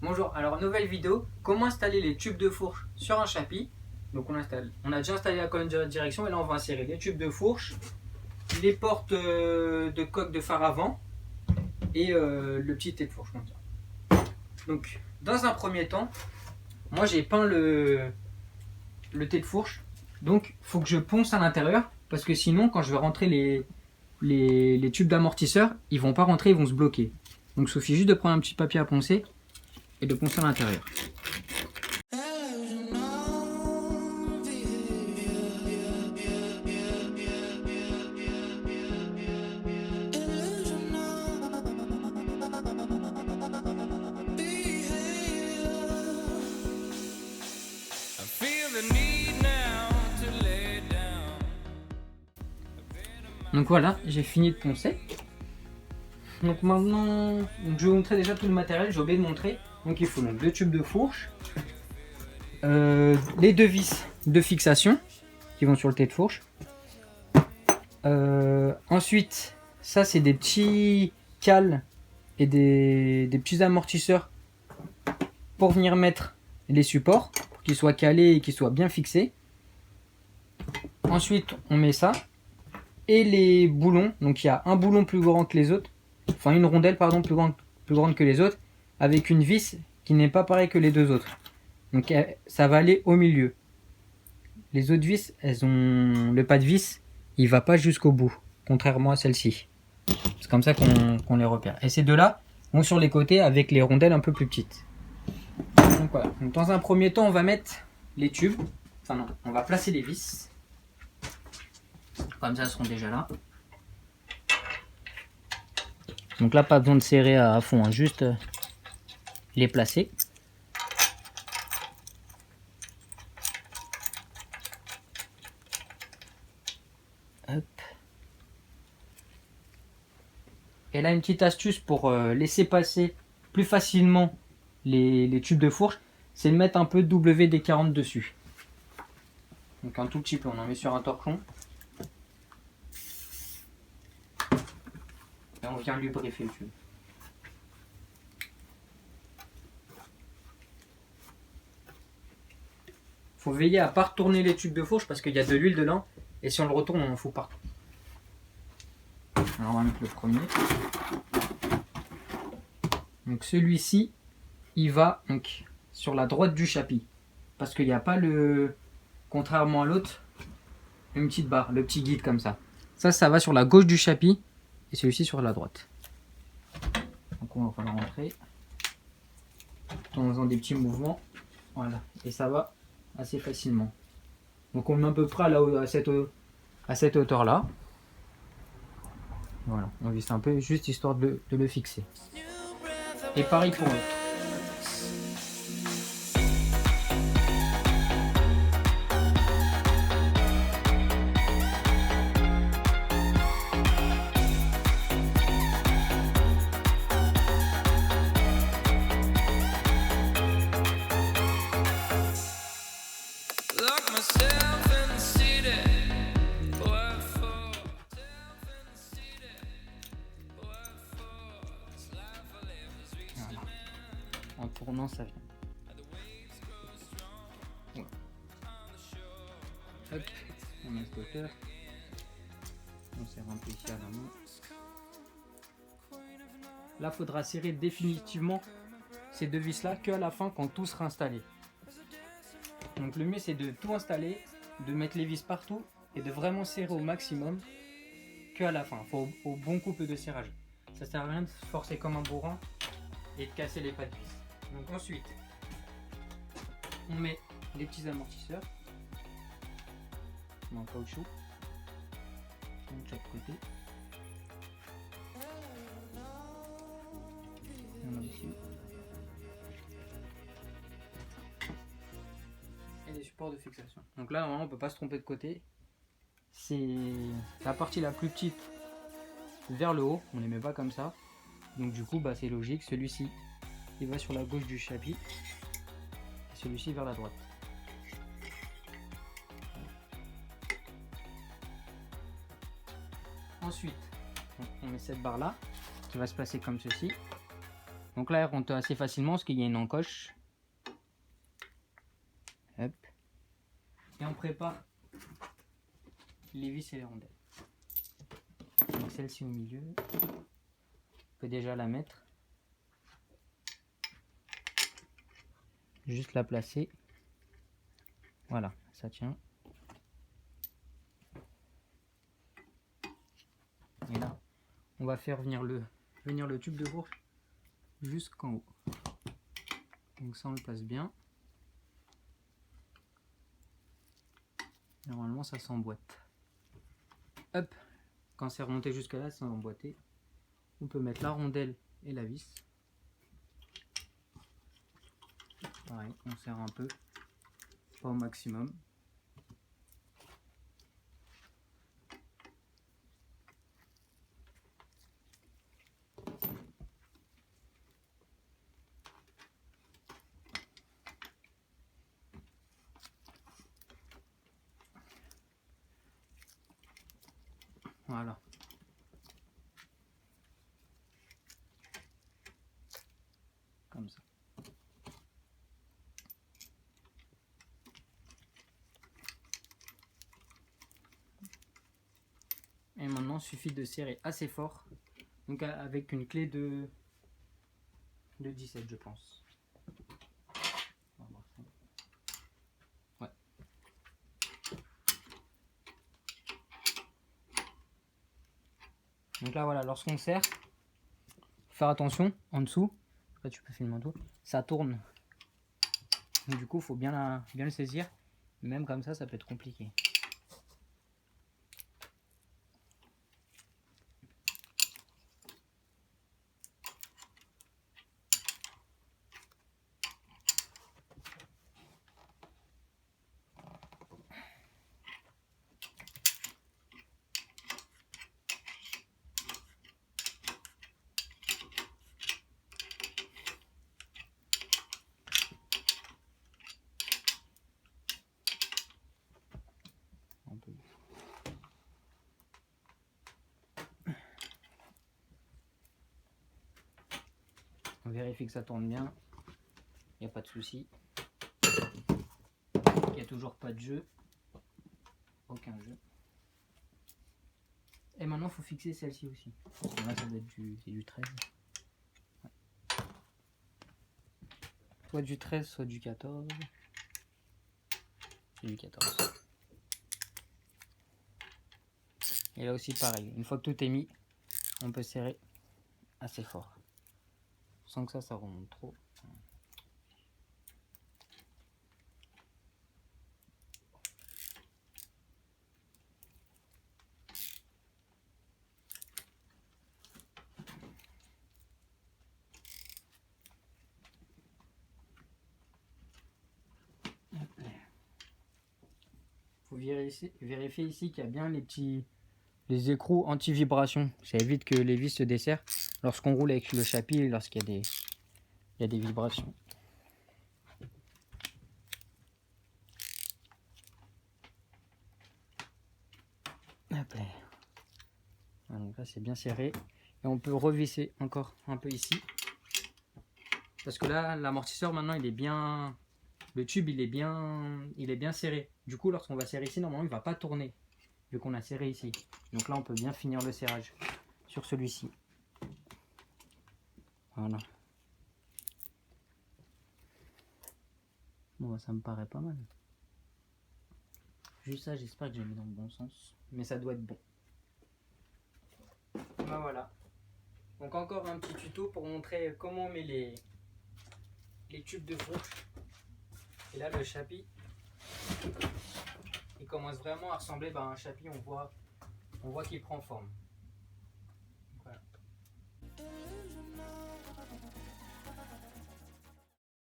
Bonjour, alors nouvelle vidéo, comment installer les tubes de fourche sur un chapi. Donc on a déjà installé la colonne de direction et là on va insérer les tubes de fourche, les portes de coque de phare avant et le petit T de fourche comme ça. Donc dans un premier temps, moi j'ai peint le T de fourche, donc il faut que je ponce à l'intérieur parce que sinon quand je vais rentrer les tubes d'amortisseur, ils vont pas rentrer, ils vont se bloquer. Donc il suffit juste de prendre un petit papier à poncer et de poncer à l'intérieur. Donc voilà, j'ai fini de poncer. Donc maintenant, je vais vous montrer déjà tout le matériel, j'ai oublié de montrer. Donc il faut donc 2 tubes de fourche, les 2 vis de fixation qui vont sur le T de fourche. Ensuite, ça c'est des petits cales et des petits amortisseurs pour venir mettre les supports, pour qu'ils soient calés et qu'ils soient bien fixés. Ensuite, on met ça. Et les boulons, donc il y a un boulon plus grand que les autres, enfin une rondelle pardon plus grande que les autres, avec une vis qui n'est pas pareille que les deux autres. Donc ça va aller au milieu. Les autres vis, elles ont le pas de vis, il va pas jusqu'au bout, contrairement à celle-ci. C'est comme ça qu'on les repère. Et ces deux-là vont sur les côtés avec les rondelles un peu plus petites. Donc voilà. Donc dans un premier temps, on va mettre les tubes. Enfin non, on va placer les vis. Comme ça, elles seront déjà là. Donc là, pas besoin de serrer à fond, hein, juste les placer. Hop. Et là, une petite astuce pour laisser passer plus facilement les tubes de fourche, c'est de mettre un peu de WD-40 dessus. Donc un tout petit peu, on en met sur un torchon. Et on vient lubrifier le tube. Faut veiller à ne pas retourner les tubes de fourche parce qu'il y a de l'huile dedans et si on le retourne, on en fout partout. Alors on va mettre le premier. Donc celui-ci, il va donc sur la droite du chapi parce qu'il n'y a pas le, contrairement à l'autre, une petite barre, le petit guide comme ça. Ça va sur la gauche du chapi et celui-ci sur la droite. Donc on va le rentrer en faisant des petits mouvements, voilà, et ça va assez facilement. Donc on met à peu près là à cette hauteur là. Voilà, on visse un peu juste histoire de le fixer. Et pareil pour l'autre. Voilà. En tournant, ça vient. Voilà. Hop, on met cette hauteur. On serre un peu ici à la main. Là, il faudra serrer définitivement ces deux vis là qu'à la fin quand tout sera installé. Donc le mieux c'est de tout installer, de mettre les vis partout et de vraiment serrer au maximum qu'à la fin. Il faut au bon couple de serrage. Ça sert à rien de se forcer comme un bourrin et de casser les pas de vis. Donc ensuite, on met les petits amortisseurs en caoutchouc de chaque côté. On a aussi et les supports de fixation. Donc là, normalement, on peut pas se tromper de côté. C'est la partie la plus petite vers le haut. On les met pas comme ça. Donc du coup, bah, c'est logique. Celui-ci, il va sur la gauche du chapitre. Et celui-ci vers la droite. Ensuite, on met cette barre là qui va se placer comme ceci. Donc là, elle rentre assez facilement parce qu'il y a une encoche. Hop. Et on prépare les vis et les rondelles. Donc celle-ci au milieu. On peut déjà la mettre. Juste la placer. Voilà, ça tient. Et là, on va faire venir le tube de fourche jusqu'en haut. Donc ça, on le place bien. Normalement, ça s'emboîte. Hop, quand c'est remonté jusque là, c'est emboîté. On peut mettre la rondelle et la vis. Pareil, on serre un peu, pas au maximum. Voilà. Comme ça. Et maintenant, il suffit de serrer assez fort. Donc avec une clé de 17, je pense. On va voir ça. Ouais. Donc là, voilà, lorsqu'on serre, faut faire attention en dessous. Là, tu peux filmer en tout. Ça tourne. Donc, du coup, il faut bien le saisir. Même comme ça peut être compliqué. On vérifie que ça tourne bien. Il n'y a pas de souci. Il n'y a toujours pas de jeu. Aucun jeu. Et maintenant, il faut fixer celle-ci aussi. Là, ça doit être du 13. Ouais. Soit du 13, soit du 14. C'est du 14. Et là aussi, pareil. Une fois que tout est mis, on peut serrer assez fort. Sans que ça remonte trop. Faut vérifier ici qu'il y a bien les écrous anti-vibration. Ça évite que les vis se desserrent lorsqu'on roule avec le chapitre, lorsqu'il y a des vibrations. Hop là. Voilà, donc là c'est bien serré. Et on peut revisser encore un peu ici. Parce que là, l'amortisseur maintenant il est bien. Le tube il est bien serré. Du coup, lorsqu'on va serrer ici, normalement il ne va pas tourner. Vu qu'on a serré ici. Donc là on peut bien finir le serrage sur celui-ci. Voilà. Bon, ça me paraît pas mal. Juste ça, j'espère que j'ai mis dans le bon sens. Mais ça doit être bon. Ben voilà. Donc encore un petit tuto pour montrer comment on met les tubes de fourche. Et là le chapitre, il commence vraiment à ressembler à un chapitre, on voit qu'il prend forme. Voilà.